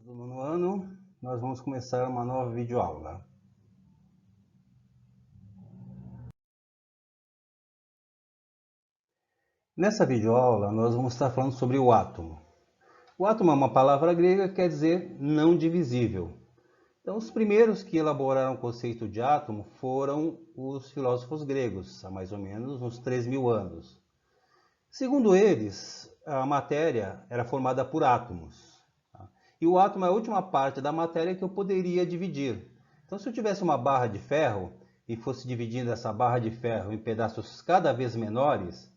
do nono ano, nós vamos começar uma nova videoaula. Nessa videoaula, nós vamos estar falando sobre o átomo. O átomo é uma palavra grega que quer dizer não divisível. Então, os primeiros que elaboraram o conceito de átomo foram os filósofos gregos, há mais ou menos uns 3.000 anos. Segundo eles, a matéria era formada por átomos. E o átomo é a última parte da matéria que eu poderia dividir. Então, se eu tivesse uma barra de ferro e fosse dividindo essa barra de ferro em pedaços cada vez menores,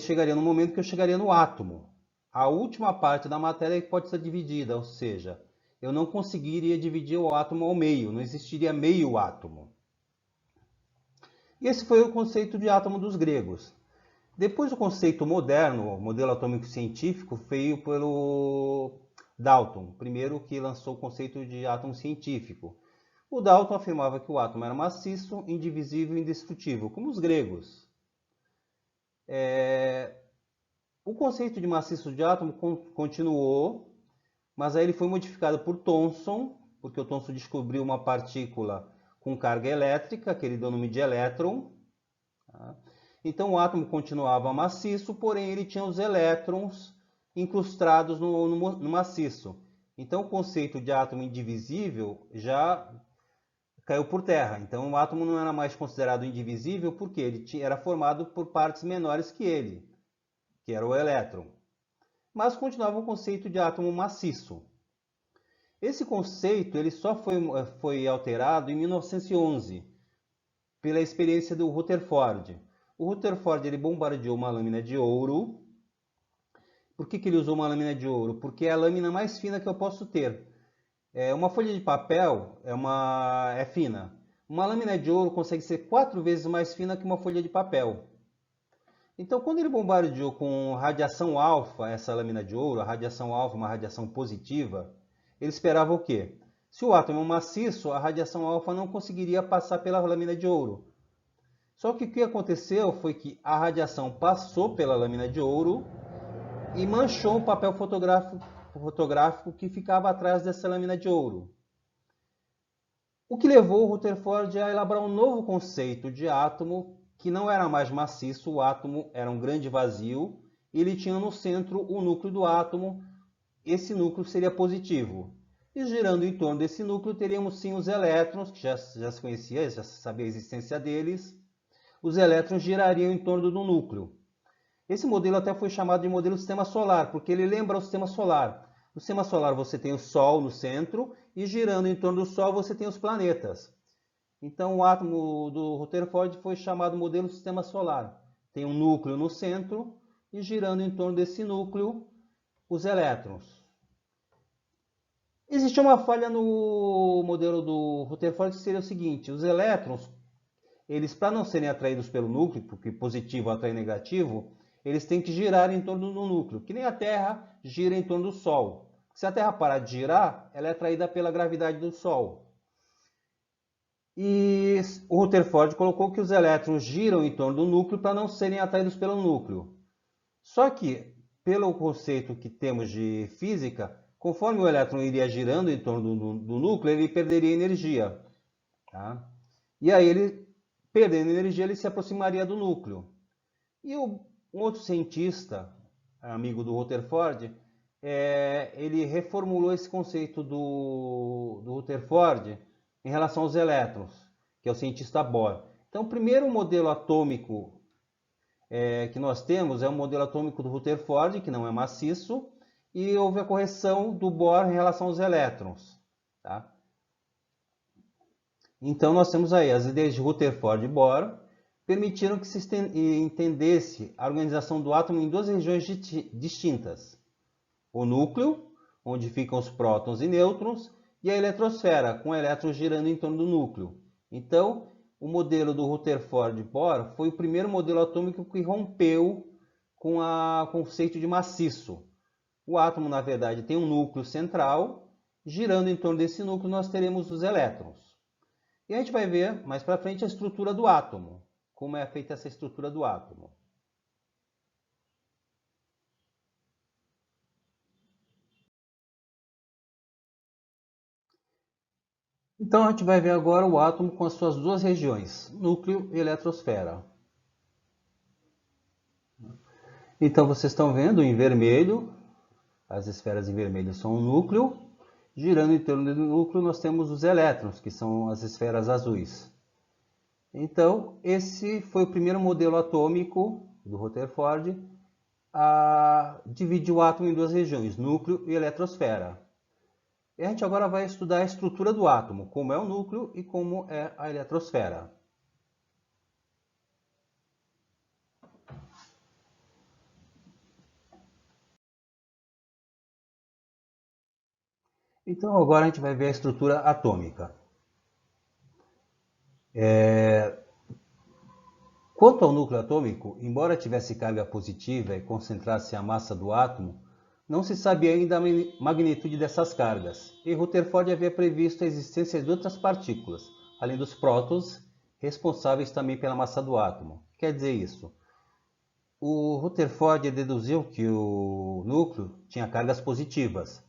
chegaria no momento que eu chegaria no átomo, a última parte da matéria que pode ser dividida, ou seja, eu não conseguiria dividir o átomo ao meio, não existiria meio átomo. E esse foi o conceito de átomo dos gregos. Depois o conceito moderno, o modelo atômico científico, veio pelo Dalton, primeiro que lançou o conceito de átomo científico. O Dalton afirmava que o átomo era maciço, indivisível e indestrutível, como os gregos. O conceito de maciço de átomo continuou, mas aí ele foi modificado por Thomson, porque o Thomson descobriu uma partícula com carga elétrica, que ele deu o nome de elétron. Então o átomo continuava maciço, porém ele tinha os elétrons incrustados no maciço. Então o conceito de átomo indivisível já caiu por terra. Então o átomo não era mais considerado indivisível porque ele era formado por partes menores que ele, que era o elétron. Mas continuava o conceito de átomo maciço. Esse conceito ele só foi alterado em 1911 pela experiência do Rutherford. O Rutherford ele bombardeou uma lâmina de ouro. Por que ele usou uma lâmina de ouro? Porque é a lâmina mais fina que eu posso ter. Uma folha de papel é fina. Uma lâmina de ouro consegue ser 4 vezes mais fina que uma folha de papel. Então, quando ele bombardeou com radiação alfa essa lâmina de ouro, a radiação alfa é uma radiação positiva, ele esperava o quê? Se o átomo é maciço, a radiação alfa não conseguiria passar pela lâmina de ouro. Só que o que aconteceu foi que a radiação passou pela lâmina de ouro e manchou o papel fotográfico que ficava atrás dessa lâmina de ouro. O que levou o Rutherford a elaborar um novo conceito de átomo que não era mais maciço, o átomo era um grande vazio e ele tinha no centro o núcleo do átomo. Esse núcleo seria positivo. E girando em torno desse núcleo teríamos sim os elétrons, que já se conhecia, já se sabia a existência deles. Os elétrons girariam em torno do núcleo. Esse modelo até foi chamado de modelo sistema solar, porque ele lembra o sistema solar. No sistema solar você tem o Sol no centro e girando em torno do Sol você tem os planetas. Então o átomo do Rutherford foi chamado modelo sistema solar. Tem um núcleo no centro e girando em torno desse núcleo os elétrons. Existia uma falha no modelo do Rutherford que seria o seguinte: os elétrons, eles para não serem atraídos pelo núcleo, porque positivo atrai negativo, eles têm que girar em torno do núcleo, que nem a Terra gira em torno do Sol. Se a Terra parar de girar, ela é atraída pela gravidade do Sol. E o Rutherford colocou que os elétrons giram em torno do núcleo para não serem atraídos pelo núcleo. Só que, pelo conceito que temos de física, conforme o elétron iria girando em torno do núcleo, ele perderia energia. Tá? E aí, ele perdendo energia, ele se aproximaria do núcleo. E um outro cientista, amigo do Rutherford, ele reformulou esse conceito do Rutherford em relação aos elétrons, que é o cientista Bohr. Então, o primeiro modelo atômico que nós temos é o modelo atômico do Rutherford, que não é maciço, e houve a correção do Bohr em relação aos elétrons. Tá? Então, nós temos aí as ideias de Rutherford e Bohr, permitiram que se entendesse a organização do átomo em duas regiões distintas. O núcleo, onde ficam os prótons e nêutrons, e a eletrosfera, com elétrons girando em torno do núcleo. Então, o modelo do Rutherford-Bohr foi o primeiro modelo atômico que rompeu com o conceito de maciço. O átomo, na verdade, tem um núcleo central, girando em torno desse núcleo nós teremos os elétrons. E a gente vai ver mais para frente a estrutura do átomo, como é feita essa estrutura do átomo. Então a gente vai ver agora o átomo com as suas duas regiões, núcleo e eletrosfera. Então vocês estão vendo em vermelho, as esferas em vermelho são o núcleo, girando em torno do núcleo nós temos os elétrons, que são as esferas azuis. Então esse foi o primeiro modelo atômico do Rutherford a dividir o átomo em duas regiões, núcleo e eletrosfera. E a gente agora vai estudar a estrutura do átomo, como é o núcleo e como é a eletrosfera. Então agora a gente vai ver a estrutura atômica. Quanto ao núcleo atômico, embora tivesse carga positiva e concentrasse a massa do átomo, não se sabia ainda a magnitude dessas cargas, e Rutherford havia previsto a existência de outras partículas, além dos prótons, responsáveis também pela massa do átomo. Quer dizer isso? O Rutherford deduziu que o núcleo tinha cargas positivas,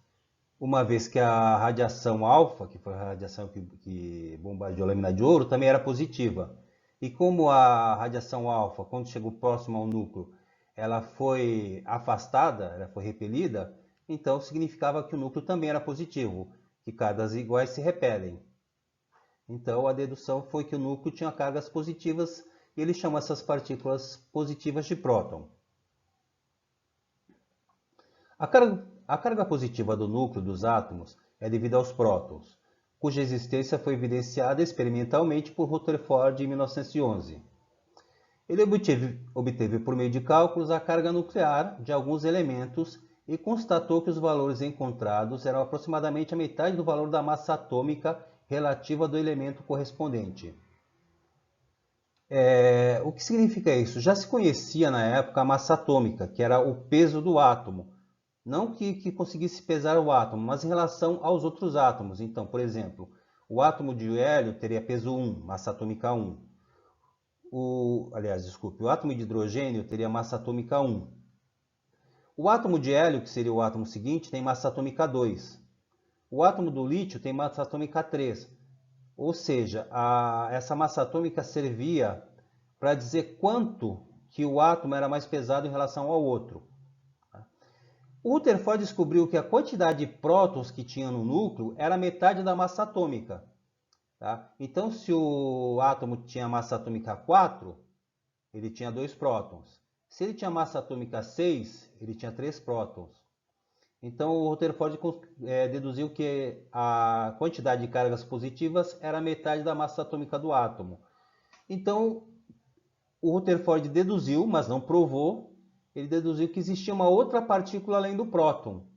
uma vez que a radiação alfa, que foi a radiação que bombardeou a lâmina de ouro, também era positiva. E como a radiação alfa, quando chegou próximo ao núcleo, ela foi afastada, ela foi repelida, então significava que o núcleo também era positivo, que cargas iguais se repelem. Então a dedução foi que o núcleo tinha cargas positivas e ele chama essas partículas positivas de próton. A carga positiva do núcleo dos átomos é devida aos prótons, cuja existência foi evidenciada experimentalmente por Rutherford em 1911. Ele obteve por meio de cálculos a carga nuclear de alguns elementos e constatou que os valores encontrados eram aproximadamente a metade do valor da massa atômica relativa do elemento correspondente. O que significa isso? Já se conhecia na época a massa atômica, que era o peso do átomo. Não que conseguisse pesar o átomo, mas em relação aos outros átomos. Então, por exemplo, o átomo de hélio teria peso 1, massa atômica 1. O átomo de hidrogênio teria massa atômica 1. O átomo de hélio, que seria o átomo seguinte, tem massa atômica 2. O átomo do lítio tem massa atômica 3. Ou seja, essa massa atômica servia para dizer quanto que o átomo era mais pesado em relação ao outro. O Rutherford descobriu que a quantidade de prótons que tinha no núcleo era metade da massa atômica. Tá? Então, se o átomo tinha massa atômica 4, ele tinha 2 prótons. Se ele tinha massa atômica 6, ele tinha 3 prótons. Então, o Rutherford deduziu que a quantidade de cargas positivas era metade da massa atômica do átomo. Então, o Rutherford deduziu, mas não provou, ele deduziu que existia uma outra partícula além do próton.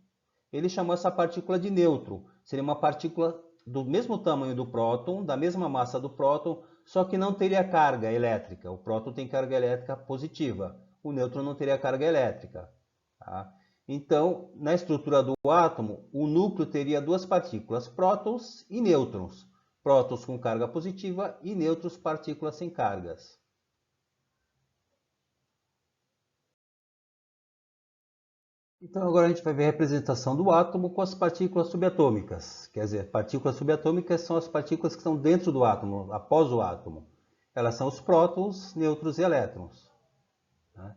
Ele chamou essa partícula de nêutron. Seria uma partícula do mesmo tamanho do próton, da mesma massa do próton, só que não teria carga elétrica. O próton tem carga elétrica positiva, o nêutron não teria carga elétrica. Tá? Então, na estrutura do átomo, o núcleo teria duas partículas, prótons e nêutrons. Prótons com carga positiva e nêutrons, partículas sem cargas. Então agora a gente vai ver a representação do átomo com as partículas subatômicas. Quer dizer, partículas subatômicas são as partículas que estão dentro do átomo, após o átomo. Elas são os prótons, nêutrons e elétrons. Tá?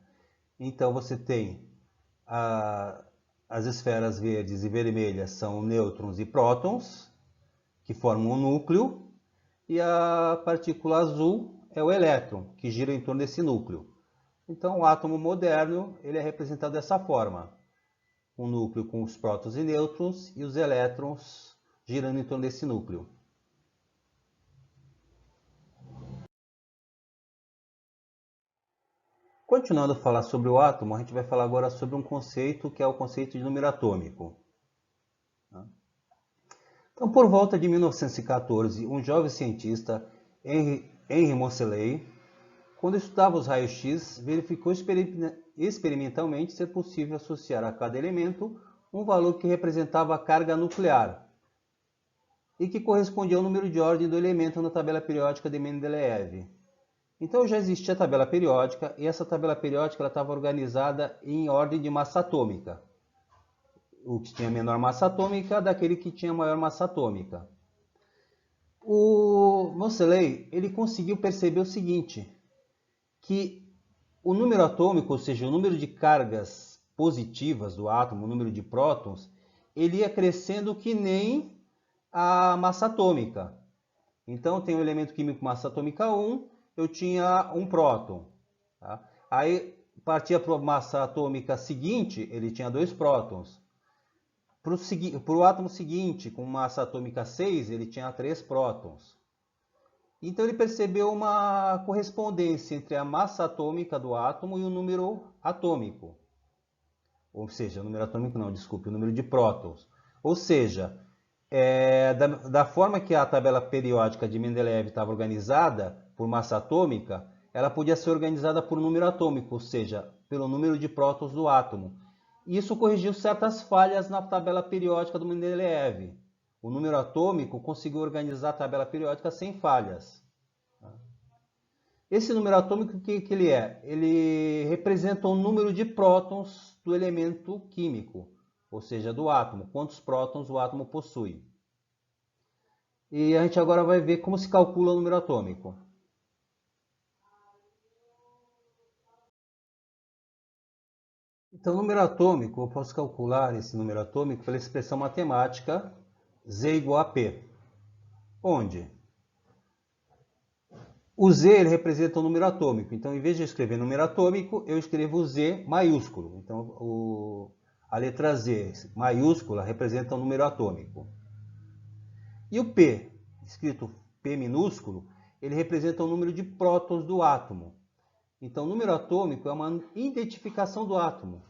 Então você tem as esferas verdes e vermelhas são nêutrons e prótons, que formam um núcleo, e a partícula azul é o elétron, que gira em torno desse núcleo. Então o átomo moderno ele é representado dessa forma. Um núcleo com os prótons e nêutrons e os elétrons girando em torno desse núcleo. Continuando a falar sobre o átomo, a gente vai falar agora sobre um conceito que é o conceito de número atômico. Então, por volta de 1914, um jovem cientista, Henry Moseley, quando estudava os raios-x, verificou experimentalmente ser possível associar a cada elemento um valor que representava a carga nuclear e que correspondia ao número de ordem do elemento na tabela periódica de Mendeleev. Então já existia a tabela periódica e essa tabela periódica estava organizada em ordem de massa atômica. O que tinha menor massa atômica daquele que tinha maior massa atômica. O Moseley, ele conseguiu perceber o seguinte, que o número atômico, ou seja, o número de cargas positivas do átomo, o número de prótons, ele ia crescendo que nem a massa atômica. Então, tem o elemento químico massa atômica 1, eu tinha um próton. Tá? Aí, partia para a massa atômica seguinte, ele tinha 2 prótons. Para o átomo seguinte, com massa atômica 6, ele tinha 3 prótons. Então ele percebeu uma correspondência entre a massa atômica do átomo e o número atômico. Ou seja, o número atômico não, desculpe, o número de prótons. Ou seja, da forma que a tabela periódica de Mendeleev estava organizada por massa atômica, ela podia ser organizada por número atômico, ou seja, pelo número de prótons do átomo. Isso corrigiu certas falhas na tabela periódica do Mendeleev. O número atômico conseguiu organizar a tabela periódica sem falhas. Esse número atômico, o que ele é? Ele representa o número de prótons do elemento químico, ou seja, do átomo. Quantos prótons o átomo possui. E a gente agora vai ver como se calcula o número atômico. Então, o número atômico, eu posso calcular esse número atômico pela expressão matemática Z igual a P. Onde? O Z ele representa o número atômico. Então, em vez de eu escrever número atômico, eu escrevo Z maiúsculo. Então, a letra Z maiúscula representa o número atômico. E o P, escrito P minúsculo, ele representa o número de prótons do átomo. Então, o número atômico é uma identificação do átomo.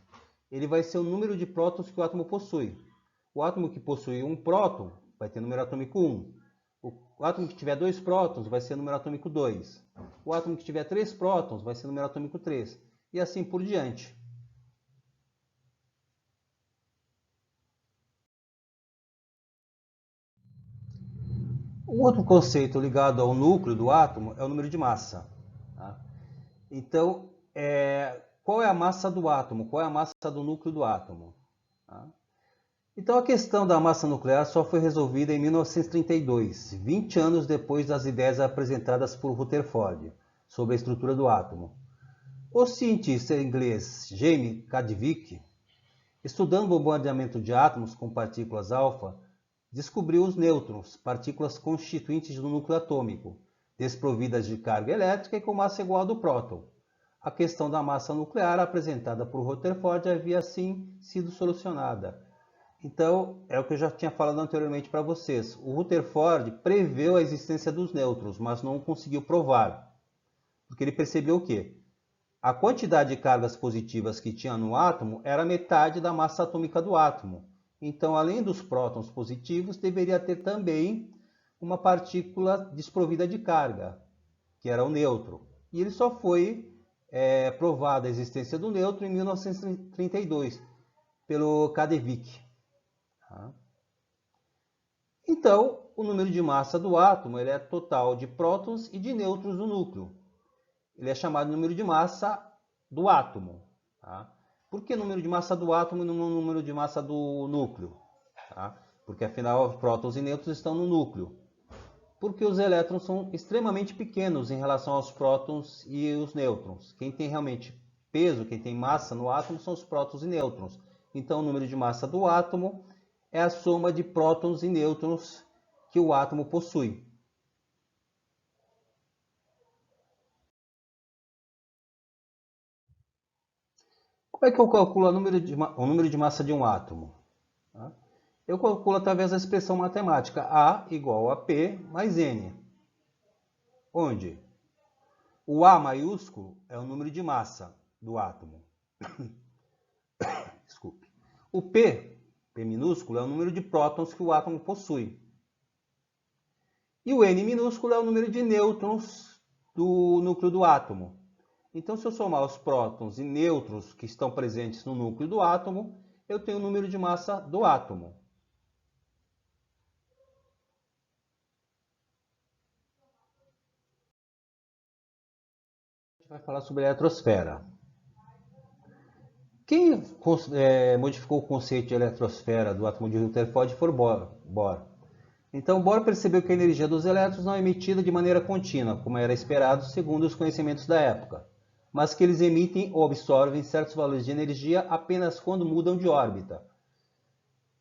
Ele vai ser o número de prótons que o átomo possui. O átomo que possui um próton vai ter número atômico 1. O átomo que tiver 2 prótons vai ser número atômico 2. O átomo que tiver 3 prótons vai ser número atômico 3. E assim por diante. Um outro conceito ligado ao núcleo do átomo é o número de massa. Tá? Então, qual é a massa do átomo? Qual é a massa do núcleo do átomo? Tá? Então, a questão da massa nuclear só foi resolvida em 1932, 20 anos depois das ideias apresentadas por Rutherford sobre a estrutura do átomo. O cientista inglês James Chadwick, estudando o bombardeamento de átomos com partículas alfa, descobriu os nêutrons, partículas constituintes do núcleo atômico, desprovidas de carga elétrica e com massa igual à do próton. A questão da massa nuclear apresentada por Rutherford havia assim sido solucionada. Então, é o que eu já tinha falado anteriormente para vocês. O Rutherford preveu a existência dos nêutrons, mas não conseguiu provar. Porque ele percebeu o quê? A quantidade de cargas positivas que tinha no átomo era metade da massa atômica do átomo. Então, além dos prótons positivos, deveria ter também uma partícula desprovida de carga, que era o nêutron. E ele só foi provada a existência do nêutron em 1932, pelo Chadwick. Então, o número de massa do átomo ele é total de prótons e de nêutrons no núcleo. Ele é chamado de número de massa do átomo. Tá? Por que número de massa do átomo e não número de massa do núcleo? Tá? Porque afinal, prótons e nêutrons estão no núcleo. Porque os elétrons são extremamente pequenos em relação aos prótons e os nêutrons. Quem tem realmente peso, quem tem massa no átomo são os prótons e nêutrons. Então, o número de massa do átomo é a soma de prótons e nêutrons que o átomo possui. Como é que eu calculo o número de massa de um átomo? Eu calculo através da expressão matemática A igual a P mais N. Onde o A maiúsculo é o número de massa do átomo. Desculpe. O P minúsculo, é o número de prótons que o átomo possui. E o N minúsculo é o número de nêutrons do núcleo do átomo. Então, se eu somar os prótons e nêutrons que estão presentes no núcleo do átomo, eu tenho o número de massa do átomo. A gente vai falar sobre a eletrosfera. Quem modificou o conceito de eletrosfera do átomo de Rutherford foi Bohr. Então, Bohr percebeu que a energia dos elétrons não é emitida de maneira contínua, como era esperado segundo os conhecimentos da época, mas que eles emitem ou absorvem certos valores de energia apenas quando mudam de órbita.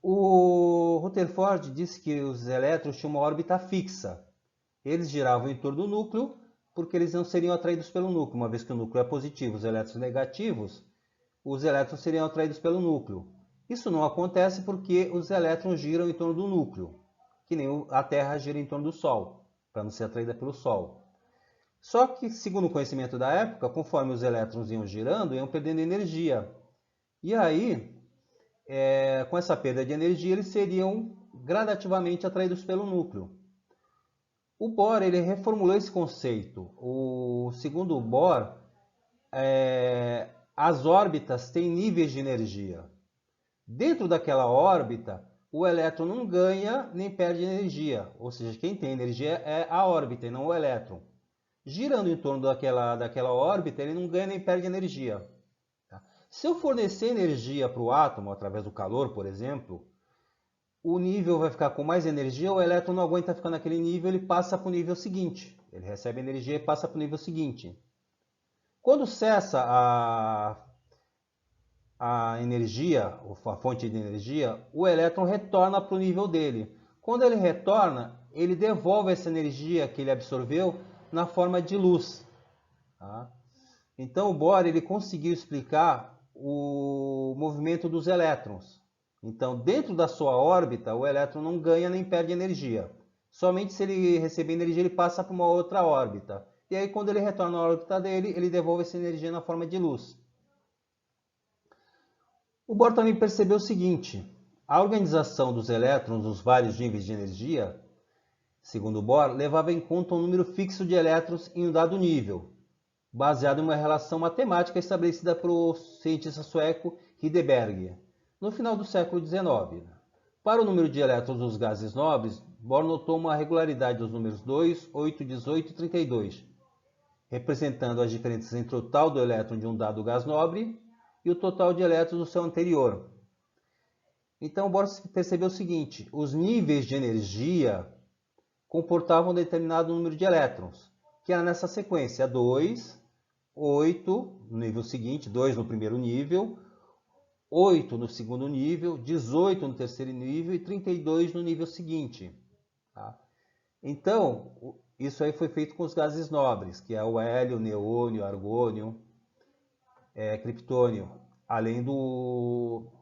O Rutherford disse que os elétrons tinham uma órbita fixa. Eles giravam em torno do núcleo porque eles não seriam atraídos pelo núcleo. Uma vez que o núcleo é positivo, os elétrons negativos, os elétrons seriam atraídos pelo núcleo. Isso não acontece porque os elétrons giram em torno do núcleo, que nem a Terra gira em torno do Sol, para não ser atraída pelo Sol. Só que, segundo o conhecimento da época, conforme os elétrons iam girando, iam perdendo energia. E aí, com essa perda de energia, eles seriam gradativamente atraídos pelo núcleo. O Bohr ele reformulou esse conceito. Segundo o Bohr, as órbitas têm níveis de energia. Dentro daquela órbita, o elétron não ganha nem perde energia. Ou seja, quem tem energia é a órbita e não o elétron. Girando em torno daquela órbita, ele não ganha nem perde energia. Se eu fornecer energia para o átomo, através do calor, por exemplo, o nível vai ficar com mais energia, o elétron não aguenta ficar naquele nível, ele passa para o nível seguinte. Ele recebe energia e passa para o nível seguinte. Quando cessa a energia, a fonte de energia, o elétron retorna para o nível dele. Quando ele retorna, ele devolve essa energia que ele absorveu na forma de luz. Tá? Então o Bohr ele conseguiu explicar o movimento dos elétrons. Então, dentro da sua órbita, o elétron não ganha nem perde energia. Somente se ele receber energia, ele passa para uma outra órbita. E aí, quando ele retorna à órbita dele, ele devolve essa energia na forma de luz. O Bohr também percebeu o seguinte: a organização dos elétrons nos vários níveis de energia, segundo o Bohr, levava em conta um número fixo de elétrons em um dado nível, baseado em uma relação matemática estabelecida pelo cientista sueco Heidelberg, no final do século XIX. Para o número de elétrons dos gases nobres, Bohr notou uma regularidade dos números 2, 8, 18 e 32, representando as diferenças entre o total do elétron de um dado gás nobre e o total de elétrons do seu anterior. Então, Bohr percebeu o seguinte: os níveis de energia comportavam um determinado número de elétrons, que era nessa sequência 2, 8 no nível seguinte, 2 no primeiro nível, 8 no segundo nível, 18 no terceiro nível e 32 no nível seguinte. Tá? Então, isso aí foi feito com os gases nobres, que é o hélio, neônio, argônio, criptônio, além do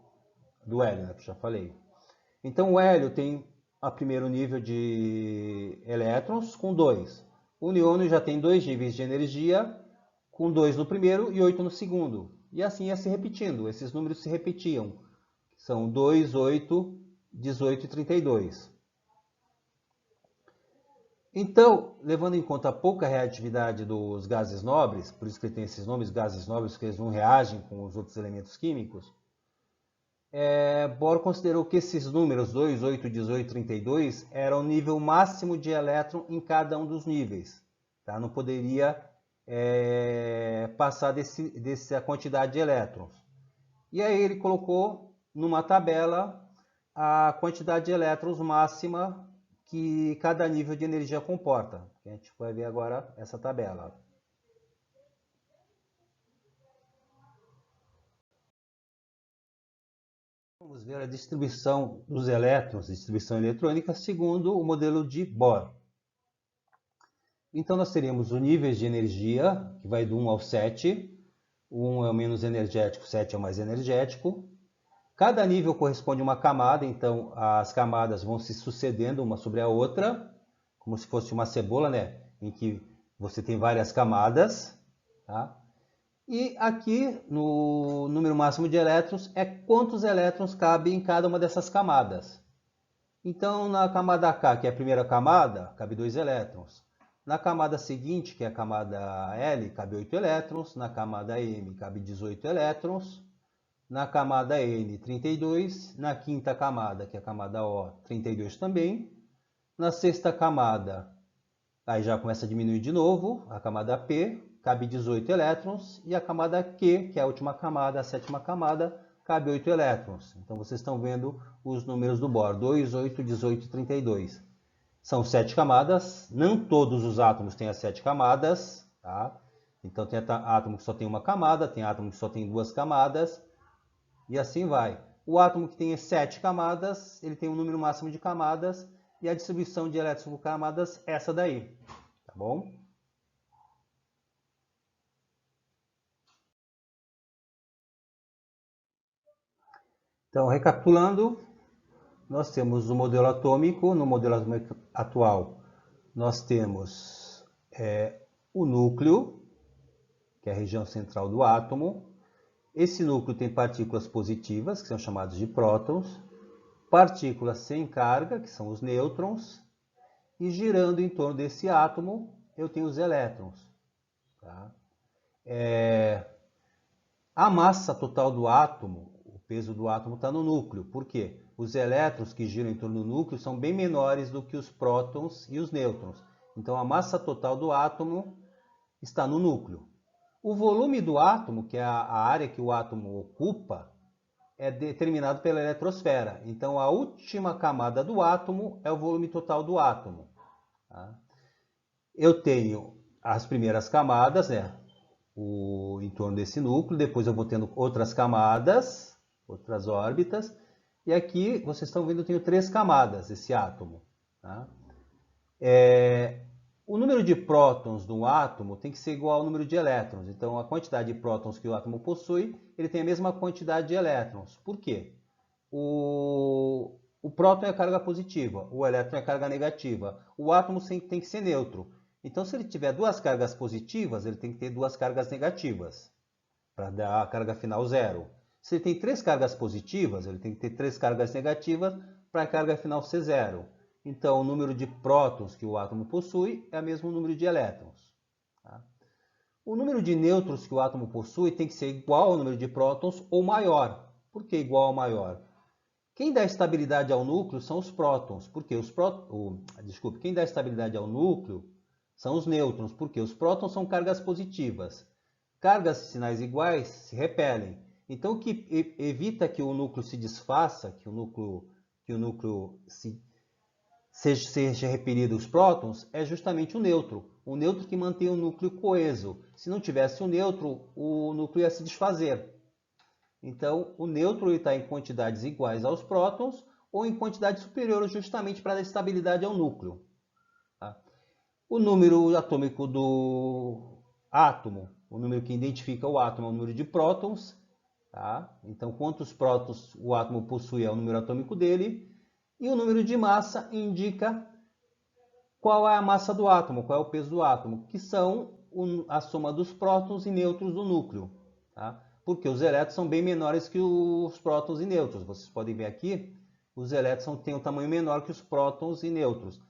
hélio, né, que eu já falei. Então, o hélio tem o primeiro nível de elétrons com 2. O neônio já tem 2 níveis de energia, com 2 no primeiro e 8 no segundo. E assim ia se repetindo, esses números se repetiam. São 2, 8, 18 e 32. Então, levando em conta a pouca reatividade dos gases nobres, por isso que tem esses nomes, gases nobres, porque eles não reagem com os outros elementos químicos, Bohr considerou que esses números 2, 8, 18 e 32 eram o nível máximo de elétron em cada um dos níveis. Tá? Não poderia passar dessa quantidade de elétrons. E aí ele colocou numa tabela a quantidade de elétrons máxima que cada nível de energia comporta. A gente vai ver agora essa tabela. Vamos ver a distribuição dos elétrons, distribuição eletrônica, segundo o modelo de Bohr. Então, nós teríamos os níveis de energia, que vai do 1 ao 7. O 1 é o menos energético, o 7 é o mais energético. Cada nível corresponde a uma camada, então as camadas vão se sucedendo uma sobre a outra, como se fosse uma cebola, né? Em que você tem várias camadas. Tá? E aqui, no número máximo de elétrons, é quantos elétrons cabem em cada uma dessas camadas. Então, na camada K, que é a primeira camada, cabe 2 elétrons. Na camada seguinte, que é a camada L, cabe 8 elétrons. Na camada M, cabe 18 elétrons. Na camada N, 32. Na quinta camada, que é a camada O, 32 também. Na sexta camada, aí já começa a diminuir de novo, a camada P, cabe 18 elétrons. E a camada Q, que é a última camada, a sétima camada, cabe 8 elétrons. Então, vocês estão vendo os números do Bohr, 2, 8, 18 e 32. São 7 camadas, não todos os átomos têm as 7 camadas, tá? Então tem átomo que só tem uma camada, tem átomo que só tem 2 camadas, e assim vai. O átomo que tem 7 camadas, ele tem um número máximo de camadas, e a distribuição de elétrons por camadas é essa daí, tá bom? Então, recapitulando, nós temos o modelo atômico. No modelo atômico atual, nós temos o núcleo, que é a região central do átomo. Esse núcleo tem partículas positivas, que são chamadas de prótons, partículas sem carga, que são os nêutrons, e girando em torno desse átomo, eu tenho os elétrons. Tá? A massa total do átomo, o peso do átomo está no núcleo. Por quê? Os elétrons que giram em torno do núcleo são bem menores do que os prótons e os nêutrons. Então, a massa total do átomo está no núcleo. O volume do átomo, que é a área que o átomo ocupa, é determinado pela eletrosfera. Então, a última camada do átomo é o volume total do átomo. Tá? Eu tenho as primeiras camadas, né? Em torno desse núcleo, depois eu vou tendo outras camadas, outras órbitas, e aqui vocês estão vendo eu tenho 3 camadas, esse átomo. Tá? O número de prótons do átomo tem que ser igual ao número de elétrons, então a quantidade de prótons que o átomo possui, ele tem a mesma quantidade de elétrons. Por quê? O próton é a carga positiva, o elétron é a carga negativa. O átomo tem que ser neutro. Então, se ele tiver 2 cargas positivas, ele tem que ter 2 cargas negativas, para dar a carga final 0. Se ele tem 3 cargas positivas, ele tem que ter 3 cargas negativas para a carga final ser 0. Então, o número de prótons que o átomo possui é o mesmo número de elétrons. Tá? O número de nêutrons que o átomo possui tem que ser igual ao número de prótons ou maior. Por que igual ou maior? Quem dá estabilidade ao núcleo são os prótons, porque quem dá estabilidade ao núcleo são os nêutrons, porque os prótons são cargas positivas. Cargas de sinais iguais se repelem. Então, o que evita que o núcleo se desfaça, que o núcleo seja repelido os prótons, é justamente o nêutron. O nêutron que mantém o núcleo coeso. Se não tivesse o nêutron, o núcleo ia se desfazer. Então, o nêutron está em quantidades iguais aos prótons ou em quantidade superior justamente para dar estabilidade ao núcleo. Tá? O número atômico do átomo, o número que identifica o átomo é o número de prótons. Tá? Então, quantos prótons o átomo possui é o número atômico dele. E o número de massa indica qual é a massa do átomo, qual é o peso do átomo, que são a soma dos prótons e nêutrons do núcleo. Tá? Porque os elétrons são bem menores que os prótons e nêutrons. Vocês podem ver aqui, os elétrons têm um tamanho menor que os prótons e nêutrons.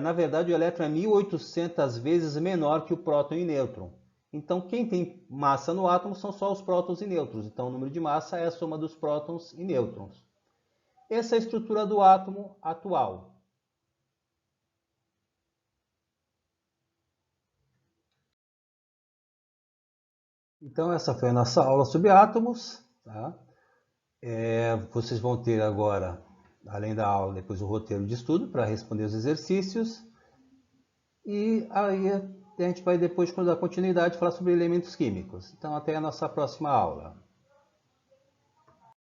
Na verdade, o elétron é 1.800 vezes menor que o próton e nêutron. Então, quem tem massa no átomo são só os prótons e nêutrons. Então, o número de massa é a soma dos prótons e nêutrons. Essa é a estrutura do átomo atual. Então, essa foi a nossa aula sobre átomos. Tá? Vocês vão ter agora, além da aula, depois o roteiro de estudo para responder os exercícios. E aí a gente vai depois, quando dar continuidade, falar sobre elementos químicos. Então, até a nossa próxima aula.